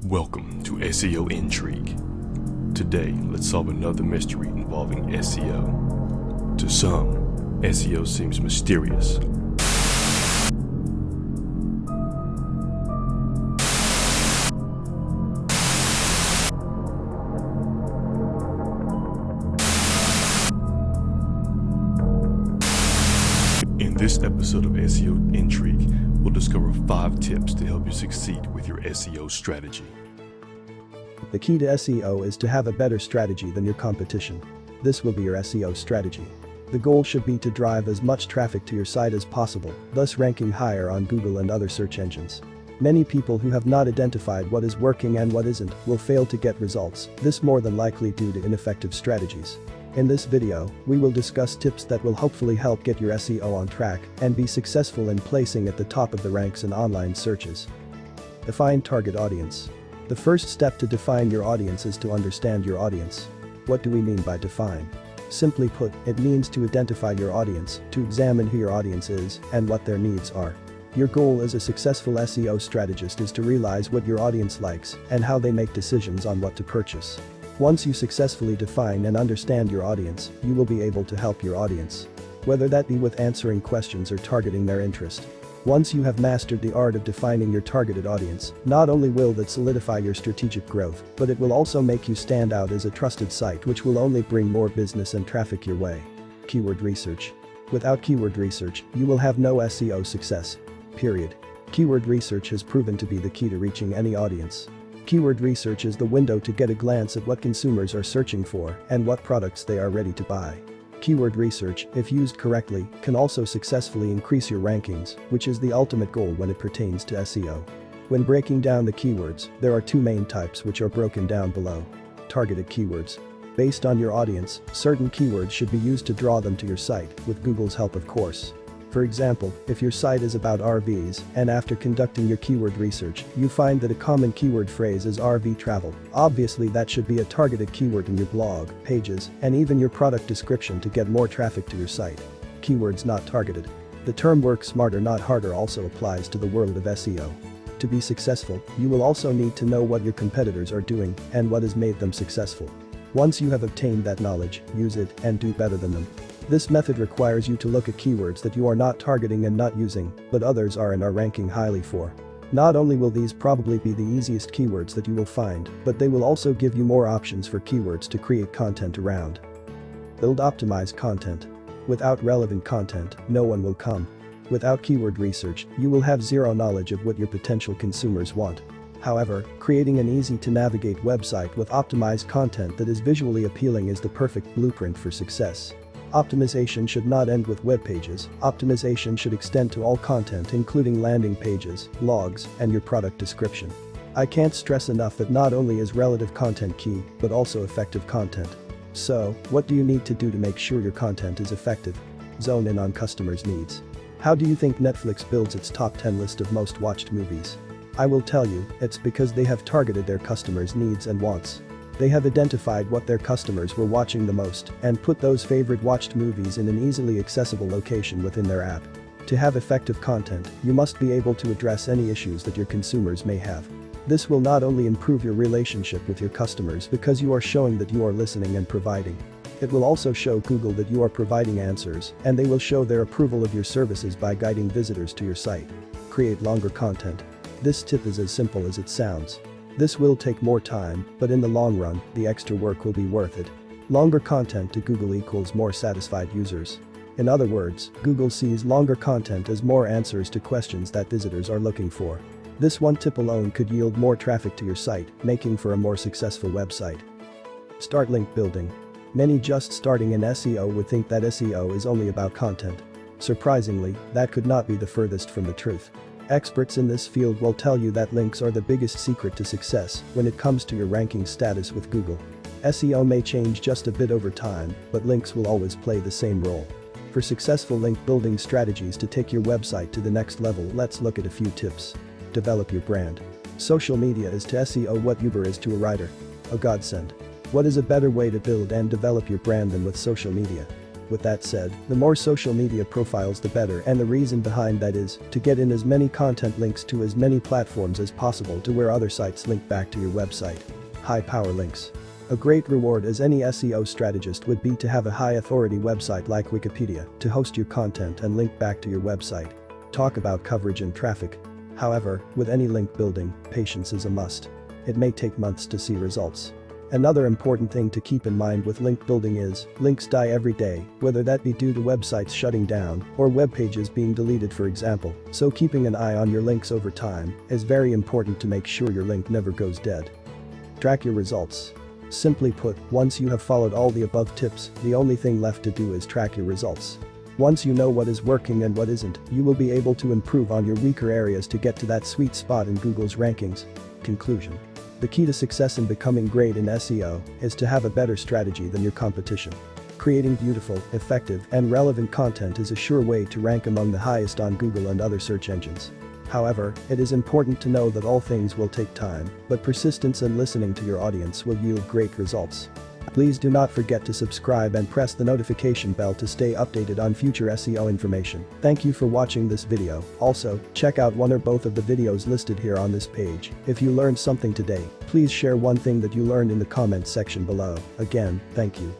Welcome to SEO Intrigue. Today, let's solve another mystery involving SEO. To some, SEO seems mysterious. In this episode of SEO Intrigue, we'll discover 5 tips to help you succeed with your SEO strategy. The key to SEO is to have a better strategy than your competition. This will be your SEO strategy. The goal should be to drive as much traffic to your site as possible, thus ranking higher on Google and other search engines. Many people who have not identified what is working and what isn't will fail to get results, this more than likely due to ineffective strategies. In this video, we will discuss tips that will hopefully help get your SEO on track and be successful in placing at the top of the ranks in online searches. Define target audience. The first step to define your audience is to understand your audience. What do we mean by define? Simply put, it means to identify your audience, to examine who your audience is and what their needs are. Your goal as a successful SEO strategist is to realize what your audience likes and how they make decisions on what to purchase. Once you successfully define and understand your audience, you will be able to help your audience. Whether that be with answering questions or targeting their interest. Once you have mastered the art of defining your targeted audience, not only will that solidify your strategic growth, but it will also make you stand out as a trusted site, which will only bring more business and traffic your way. Keyword research. Without keyword research, you will have no SEO success. Period. Keyword research has proven to be the key to reaching any audience. Keyword research is the window to get a glance at what consumers are searching for and what products they are ready to buy. Keyword research, if used correctly, can also successfully increase your rankings, which is the ultimate goal when it pertains to SEO. When breaking down the keywords, there are 2 main types which are broken down below. Targeted keywords. Based on your audience, certain keywords should be used to draw them to your site, with Google's help of course. For example, if your site is about RVs and after conducting your keyword research, you find that a common keyword phrase is RV travel, obviously that should be a targeted keyword in your blog, pages, and even your product description to get more traffic to your site. Keywords not targeted. The term work smarter not harder also applies to the world of SEO. To be successful, you will also need to know what your competitors are doing and what has made them successful. Once you have obtained that knowledge, use it and do better than them. This method requires you to look at keywords that you are not targeting and not using, but others are and are ranking highly for. Not only will these probably be the easiest keywords that you will find, but they will also give you more options for keywords to create content around. Build optimized content. Without relevant content, no one will come. Without keyword research, you will have zero knowledge of what your potential consumers want. However, creating an easy-to-navigate website with optimized content that is visually appealing is the perfect blueprint for success. Optimization should not end with web pages. Optimization should extend to all content including landing pages, blogs, and your product description. I can't stress enough that not only is relative content key, but also effective content. So, what do you need to do to make sure your content is effective? Zone in on customers' needs. How do you think Netflix builds its top 10 list of most watched movies? I will tell you, it's because they have targeted their customers' needs and wants. They have identified what their customers were watching the most and put those favorite watched movies in an easily accessible location within their app. To have effective content, you must be able to address any issues that your consumers may have. This will not only improve your relationship with your customers because you are showing that you are listening and providing. It will also show Google that you are providing answers, and they will show their approval of your services by guiding visitors to your site. Create longer content. This tip is as simple as it sounds. This will take more time, but in the long run, the extra work will be worth it. Longer content to Google equals more satisfied users. In other words, Google sees longer content as more answers to questions that visitors are looking for. This one tip alone could yield more traffic to your site, making for a more successful website. Start link building. Many just starting in SEO would think that SEO is only about content. Surprisingly, that could not be the furthest from the truth. Experts in this field will tell you that links are the biggest secret to success when it comes to your ranking status with Google. SEO may change just a bit over time, but links will always play the same role. For successful link building strategies to take your website to the next level, let's look at a few tips. Develop your brand. Social media is to SEO what Uber is to a rider. A godsend. What is a better way to build and develop your brand than with social media? With that said, the more social media profiles the better, and the reason behind that is to get in as many content links to as many platforms as possible to where other sites link back to your website. High power links. A great reward as any SEO strategist would be to have a high authority website like Wikipedia to host your content and link back to your website. Talk about coverage and traffic. However, with any link building, patience is a must. It may take months to see results. Another important thing to keep in mind with link building is, links die every day, whether that be due to websites shutting down or web pages being deleted, for example, so keeping an eye on your links over time is very important to make sure your link never goes dead. Track your results. Simply put, once you have followed all the above tips, the only thing left to do is track your results. Once you know what is working and what isn't, you will be able to improve on your weaker areas to get to that sweet spot in Google's rankings. Conclusion. The key to success in becoming great in SEO is to have a better strategy than your competition. Creating beautiful, effective, and relevant content is a sure way to rank among the highest on Google and other search engines. However, it is important to know that all things will take time, but persistence and listening to your audience will yield great results. Please do not forget to subscribe and press the notification bell to stay updated on future SEO information. Thank you for watching this video. Also, check out one or both of the videos listed here on this page. If you learned something today, please share one thing that you learned in the comments section below. Again, thank you.